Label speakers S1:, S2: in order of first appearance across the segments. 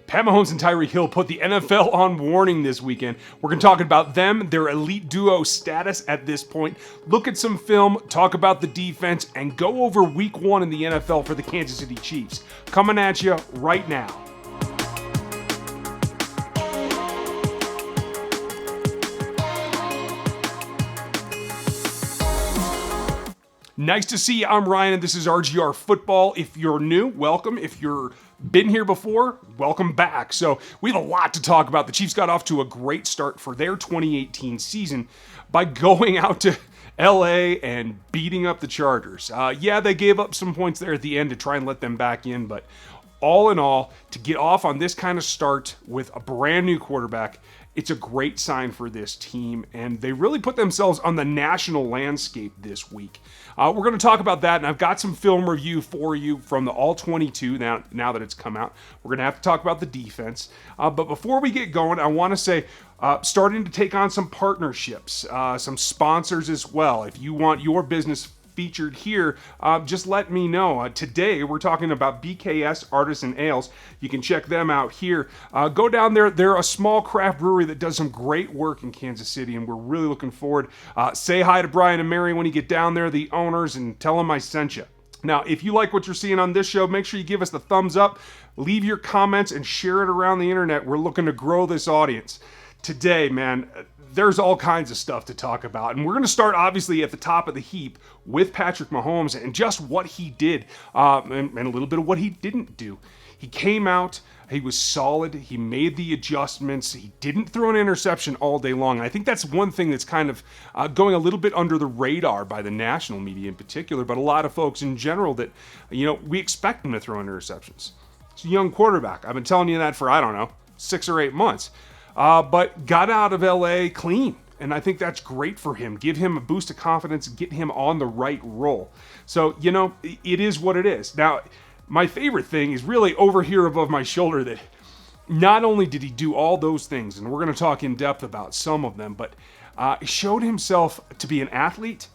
S1: Pat Mahomes and Tyreek Hill put the NFL on warning this weekend. We're going to talk about them, their elite duo status at this point, look at some film, talk about the defense, and go over week 1 in the NFL for the Kansas City Chiefs. Coming at you right now. Nice to see you. I'm Ryan, and this is RGR Football. If you're new, welcome. If you're been here before, welcome back. So we have a lot to talk about. The Chiefs got off to a great start for their 2018 season by going out to LA and beating up the Chargers. Yeah, they gave up some points there at the end to try and let them back in, but all in all, to get off on this kind of start with a brand new quarterback, it's a great sign for this team, and they really put themselves on the national landscape this week. We're going to talk about that, and I've got some film review for you from the All-22 now that it's come out. We're going to have to talk about the defense. But before we get going, I want to say, starting to take on some partnerships, some sponsors as well. If you want your business featured here, just let me know. Today we're talking about BKS Artisan Ales. You can check them out here. Go down there. They're a small craft brewery that does some great work in Kansas City, and we're really looking forward. Say hi to Brian and Mary when you get down there, the owners, and tell them I sent you. Now, if you like what you're seeing on this show, make sure you give us the thumbs up, leave your comments, and share it around the internet. We're looking to grow this audience. Today, man, there's all kinds of stuff to talk about. And we're going to start, obviously, at the top of the heap with Patrick Mahomes and just what he did and a little bit of what he didn't do. He came out, he was solid, he made the adjustments, he didn't throw an interception all day long. And I think that's one thing that's kind of going a little bit under the radar by the national media in particular, but a lot of folks in general that, we expect him to throw interceptions. He's a young quarterback. I've been telling you that for, 6 or 8 months. But got out of LA clean. And I think that's great for him. Give him a boost of confidence, get him on the right roll. So, it is what it is. Now, my favorite thing is really over here above my shoulder that not only did he do all those things, and we're going to talk in depth about some of them, but showed himself to be an athlete,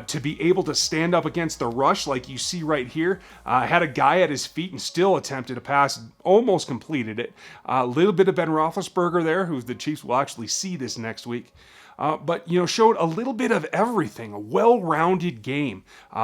S1: to be able to stand up against the rush like you see right here. Had a guy at his feet and still attempted a pass, almost completed it. A little bit of Ben Roethlisberger there, who the Chiefs will actually see this next week. But showed a little bit of everything, a well-rounded game.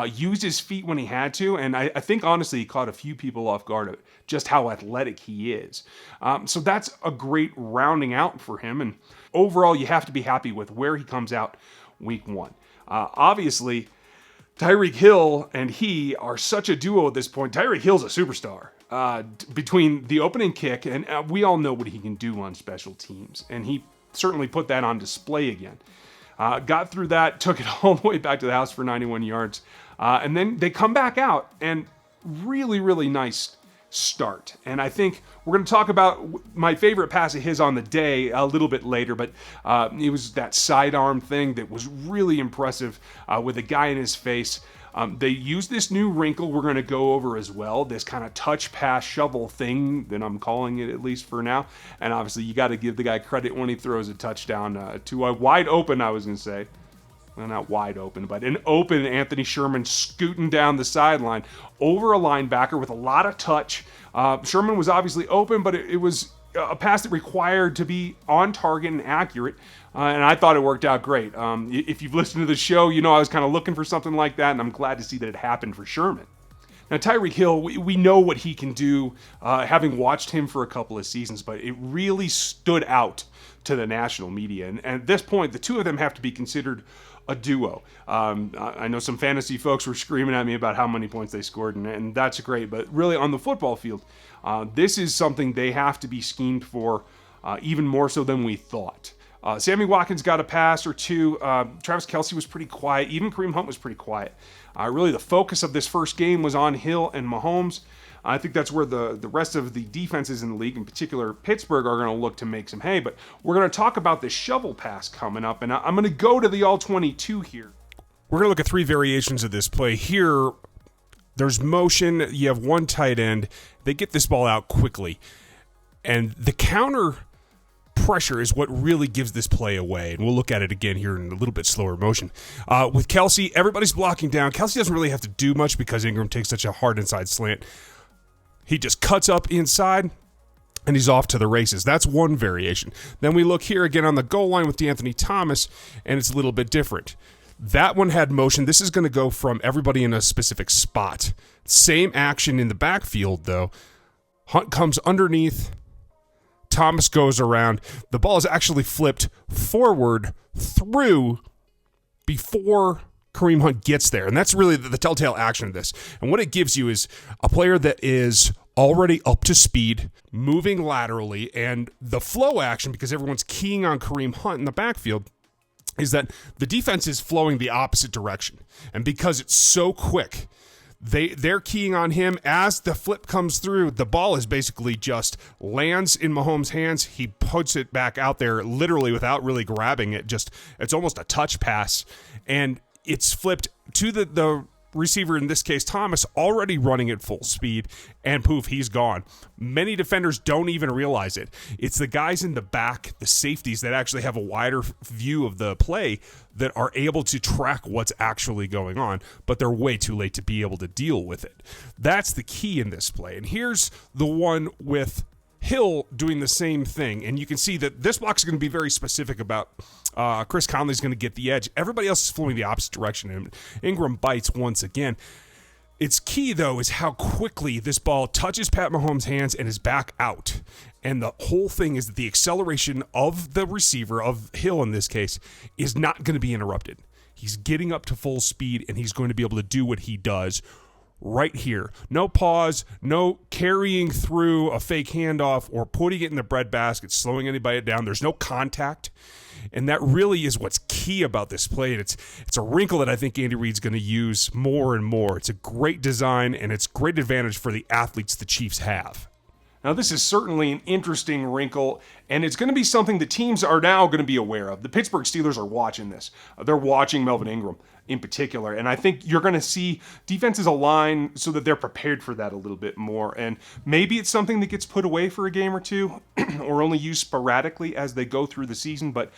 S1: Used his feet when he had to, and I think, honestly, he caught a few people off guard at just how athletic he is. So that's a great rounding out for him, and overall, you have to be happy with where he comes out week 1. Obviously, Tyreek Hill and he are such a duo at this point. Tyreek Hill's a superstar. Between the opening kick, and we all know what he can do on special teams, and he certainly put that on display again. Got through that, took it all the way back to the house for 91 yards, and then they come back out, and really, really nice start. And I think we're going to talk about my favorite pass of his on the day a little bit later, but it was that sidearm thing that was really impressive with a guy in his face. They used this new wrinkle we're going to go over as well, this kind of touch pass shovel thing that I'm calling it, at least for now. And obviously you got to give the guy credit when he throws a touchdown to a wide open, I was going to say. Well, not wide open, but an open Anthony Sherman scooting down the sideline over a linebacker with a lot of touch. Sherman was obviously open, but it was a pass that required to be on target and accurate, and I thought it worked out great. If you've listened to the show, I was kind of looking for something like that, and I'm glad to see that it happened for Sherman. Now, Tyreek Hill, we know what he can do, having watched him for a couple of seasons, but it really stood out to the national media. And at this point, the two of them have to be considered a duo. I know some fantasy folks were screaming at me about how many points they scored, and that's great. But really, on the football field, this is something they have to be schemed for, even more so than we thought. Sammy Watkins got a pass or two. Travis Kelce was pretty quiet. Even Kareem Hunt was pretty quiet. Really, the focus of this first game was on Hill and Mahomes. I think that's where the rest of the defenses in the league, in particular Pittsburgh, are going to look to make some hay. But we're going to talk about the shovel pass coming up, and I'm going to go to the All-22 here. We're going to look at 3 variations of this play. Here, there's motion. You have one tight end. They get this ball out quickly. And the counter pressure is what really gives this play away. And we'll look at it again here in a little bit slower motion. With Kelce, everybody's blocking down. Kelce doesn't really have to do much because Ingram takes such a hard inside slant. He just cuts up inside, and he's off to the races. That's one variation. Then we look here again on the goal line with DeAnthony Thomas, and it's a little bit different. That one had motion. This is going to go from everybody in a specific spot. Same action in the backfield, though. Hunt comes underneath. Thomas goes around. The ball is actually flipped forward through before Kareem Hunt gets there. And that's really the telltale action of this. And what it gives you is a player that is already up to speed, moving laterally, and the flow action, because everyone's keying on Kareem Hunt in the backfield, is that the defense is flowing the opposite direction. And because it's so quick, they're keying on him. As the flip comes through, the ball is basically just lands in Mahomes' hands. He puts it back out there literally without really grabbing it. It's almost a touch pass. And it's flipped to the receiver, in this case Thomas, already running at full speed, and poof, he's gone. Many defenders don't even realize it. It's the guys in the back, the safeties, that actually have a wider view of the play that are able to track what's actually going on, but they're way too late to be able to deal with it. That's the key in this play. And here's the one with Hill doing the same thing, and you can see that this block is going to be very specific about Chris Conley's going to get the edge. Everybody else is flowing the opposite direction, and Ingram bites once again. It's key, though, is how quickly this ball touches Pat Mahomes' hands and is back out. And the whole thing is that the acceleration of the receiver, of Hill in this case, is not going to be interrupted. He's getting up to full speed, and he's going to be able to do what he does right here. No pause, no carrying through a fake handoff or putting it in the breadbasket, slowing anybody down. There's no contact. And that really is what's key about this play. And it's a wrinkle that I think Andy Reid's going to use more and more. It's a great design, and it's great advantage for the athletes the Chiefs have. Now, this is certainly an interesting wrinkle, and it's going to be something the teams are now going to be aware of. The Pittsburgh Steelers are watching this. They're watching Melvin Ingram in particular, and I think you're going to see defenses align so that they're prepared for that a little bit more. And maybe it's something that gets put away for a game or two or only used sporadically as they go through the season, but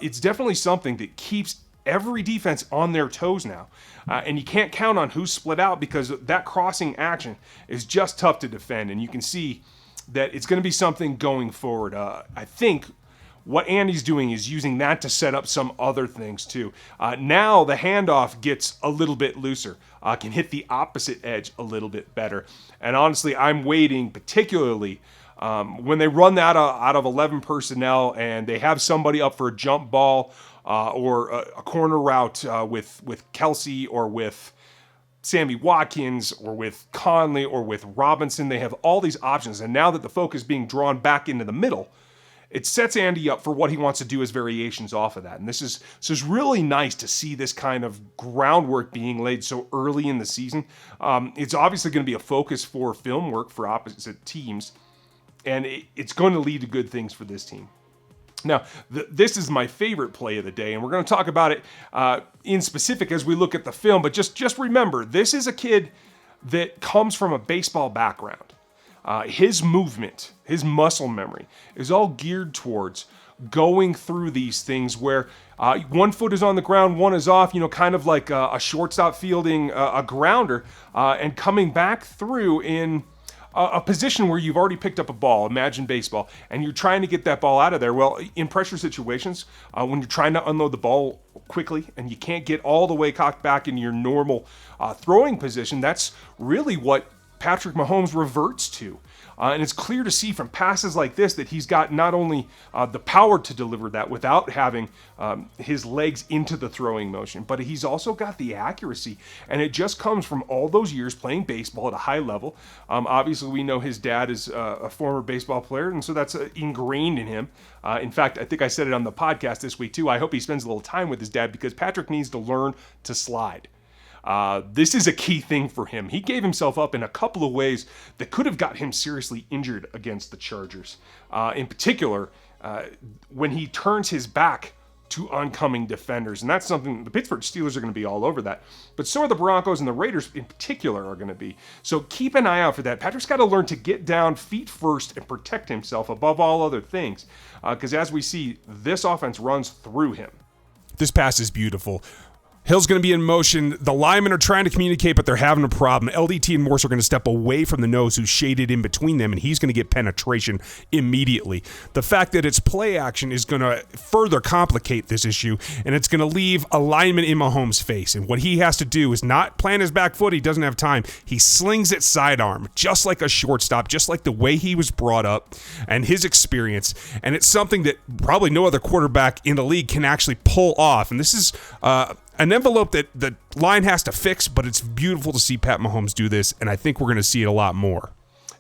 S1: it's definitely something that keeps every defense on their toes now. And you can't count on who's split out, because that crossing action is just tough to defend. And you can see that it's going to be something going forward. I think what Andy's doing is using that to set up some other things too. Now the handoff gets a little bit looser, can hit the opposite edge a little bit better. And honestly, I'm waiting particularly when they run that out of 11 personnel and they have somebody up for a jump ball or a corner route with Kelsey or with Sammy Watkins or with Conley or with Robinson. They have all these options. And now that the focus is being drawn back into the middle, it sets Andy up for what he wants to do as variations off of that. And this is really nice to see this kind of groundwork being laid so early in the season. It's obviously going to be a focus for film work for opposite teams, and it's going to lead to good things for this team. Now, this is my favorite play of the day, and we're going to talk about it in specific as we look at the film. But just remember, this is a kid that comes from a baseball background. His movement, his muscle memory is all geared towards going through these things where one foot is on the ground, one is off, kind of like a shortstop fielding a grounder, and coming back through in a position where you've already picked up a ball, imagine baseball, and you're trying to get that ball out of there. Well, in pressure situations, when you're trying to unload the ball quickly and you can't get all the way cocked back in your normal throwing position, that's really what Patrick Mahomes reverts to. And it's clear to see from passes like this that he's got not only the power to deliver that without having his legs into the throwing motion, but he's also got the accuracy. And it just comes from all those years playing baseball at a high level. Obviously, we know his dad is a former baseball player, and so that's ingrained in him. In fact, I think I said it on the podcast this week too. I hope he spends a little time with his dad, because Patrick needs to learn to slide. This is a key thing for him. He gave himself up in a couple of ways that could have got him seriously injured against the Chargers. In particular, when he turns his back to oncoming defenders. And that's something the Pittsburgh Steelers are going to be all over that. But so are the Broncos, and the Raiders in particular are going to be. So keep an eye out for that. Patrick's got to learn to get down feet first and protect himself above all other things. Because as we see, this offense runs through him. This pass is beautiful. Hill's going to be in motion. The linemen are trying to communicate, but they're having a problem. LDT and Morse are going to step away from the nose who's shaded in between them, and he's going to get penetration immediately. The fact that it's play action is going to further complicate this issue, and it's going to leave a lineman in Mahomes' face. And what he has to do is not plant his back foot. He doesn't have time. He slings it sidearm, just like a shortstop, just like the way he was brought up and his experience. And it's something that probably no other quarterback in the league can actually pull off. And this is an envelope that the line has to fix, but it's beautiful to see Pat Mahomes do this, and I think we're going to see it a lot more.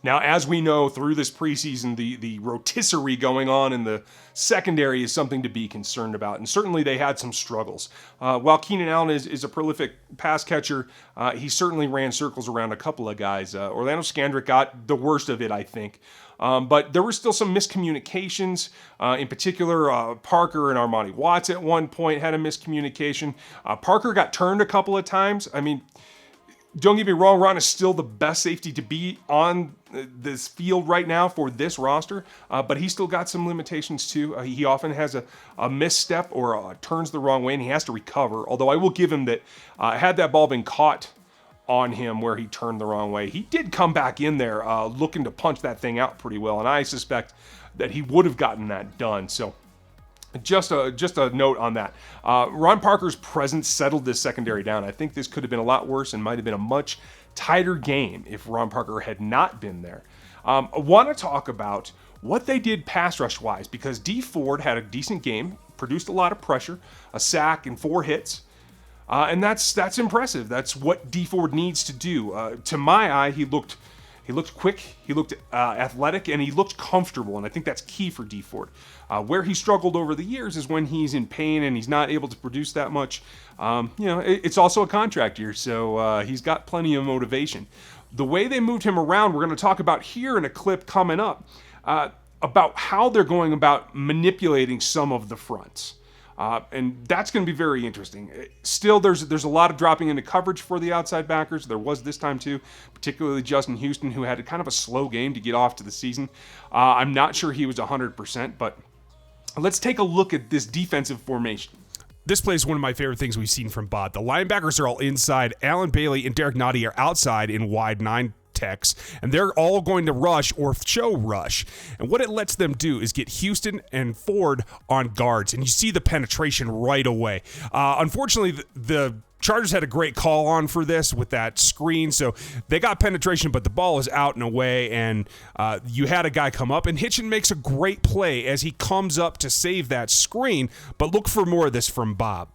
S2: Now, as we know through this preseason, the rotisserie going on in the secondary is something to be concerned about, and certainly they had some struggles. While Keenan Allen is a prolific pass catcher, he certainly ran circles around a couple of guys. Orlando Scandrick got the worst of it, I think. But there were still some miscommunications. In particular, Parker and Armani Watts at one point had a miscommunication. Parker got turned a couple of times. I mean, don't get me wrong, Ron is still the best safety to be on this field right now for this roster, but he still got some limitations too. He often has a misstep or turns the wrong way, and he has to recover. Although I will give him that had that ball been caught on him where he turned the wrong way, he did come back in there looking to punch that thing out pretty well, and I suspect that he would have gotten that done. So just a note on that. Ron Parker's presence settled this secondary down. I think this could have been a lot worse and might have been a much tighter game if Ron Parker had not been there. I want to talk about what they did pass rush wise, because Dee Ford had a decent game, produced a lot of pressure, a sack and 4 hits. And that's impressive. That's what Dee Ford needs to do. To my eye, he looked quick, he looked athletic, and he looked comfortable, and I think that's key for Dee Ford. Where he struggled over the years is when he's in pain and he's not able to produce that much. It's also a contract year, so he's got plenty of motivation. The way they moved him around, we're going to talk about here in a clip coming up, about how they're going about manipulating some of the fronts. And that's going to be very interesting. Still, there's a lot of dropping into coverage for the outside backers. There was this time too, particularly Justin Houston, who had kind of a slow game to get off to the season. I'm not sure he was 100%, but let's take a look at this defensive formation.
S1: This play is one of my favorite things we've seen from Bob. The linebackers are all inside. Alan Bailey and Derek Nottie are outside in wide 9 techs, and they're all going to rush or show rush. And what it lets them do is get Houston and Ford on guards, and you see the penetration right away. Unfortunately, the Chargers had a great call on for this with that screen, so they got penetration, but the ball is out and away, and you had a guy come up, and Hitchin makes a great play as he comes up to save that screen, but look for more of this from Bob.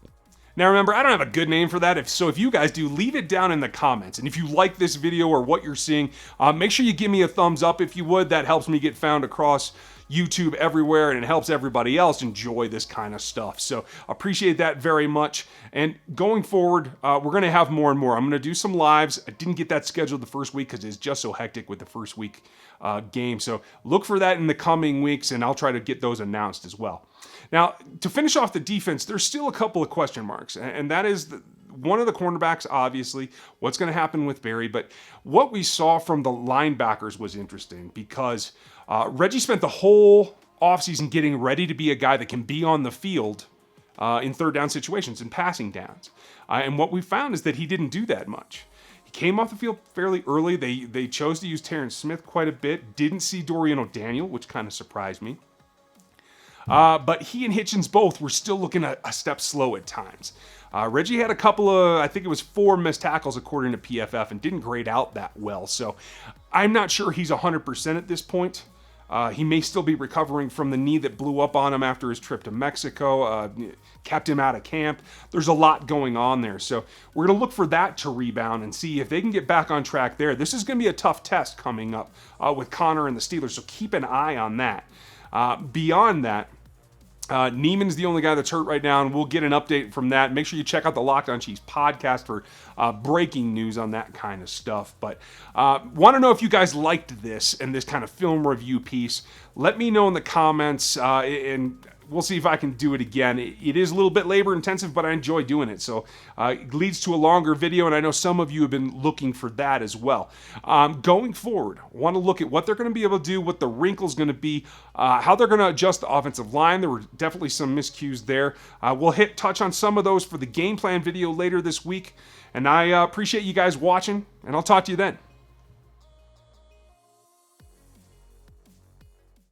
S2: Now remember, I don't have a good name for that, if you guys do, leave it down in the comments. And if you like this video or what you're seeing, make sure you give me a thumbs up if you would. That helps me get found across YouTube everywhere, and it helps everybody else enjoy this kind of stuff. So appreciate that very much. And going forward, we're going to have more and more. I'm going to do some lives. I didn't get that scheduled the first week because it's just so hectic with the first week game. So look for that in the coming weeks, and I'll try to get those announced as well. Now, to finish off the defense, there's still a couple of question marks, and that is one of the cornerbacks, obviously, what's going to happen with Barry, but what we saw from the linebackers was interesting because Reggie spent the whole offseason getting ready to be a guy that can be on the field in third down situations and passing downs. And what we found is that he didn't do that much. He came off the field fairly early. They chose to use Terrence Smith quite a bit. Didn't see Dorian O'Daniel, which kind of surprised me. But he and Hitchens both were still looking a step slow at times. Reggie had a couple of, I think it was 4 missed tackles according to PFF, and didn't grade out that well. So I'm not sure he's 100% at this point. He may still be recovering from the knee that blew up on him after his trip to Mexico, kept him out of camp. There's a lot going on there. So we're going to look for that to rebound and see if they can get back on track there. This is going to be a tough test coming up with Connor and the Steelers, so keep an eye on that. Beyond that, Neiman's the only guy that's hurt right now, and we'll get an update from that. Make sure you check out the Locked On Chiefs podcast for breaking news on that kind of stuff. But want to know if you guys liked this and this kind of film review piece. Let me know in the comments, and
S1: we'll see if I can do it again. It is a little bit labor intensive, but I enjoy doing it. So it leads to a longer video, and I know some of you have been looking for that as well. Going forward, I want to look at what they're going to be able to do, what the wrinkle's going to be, how they're going to adjust the offensive line. There were definitely some miscues there. We'll touch on some of those for the game plan video later this week. And I appreciate you guys watching, and I'll talk to you then.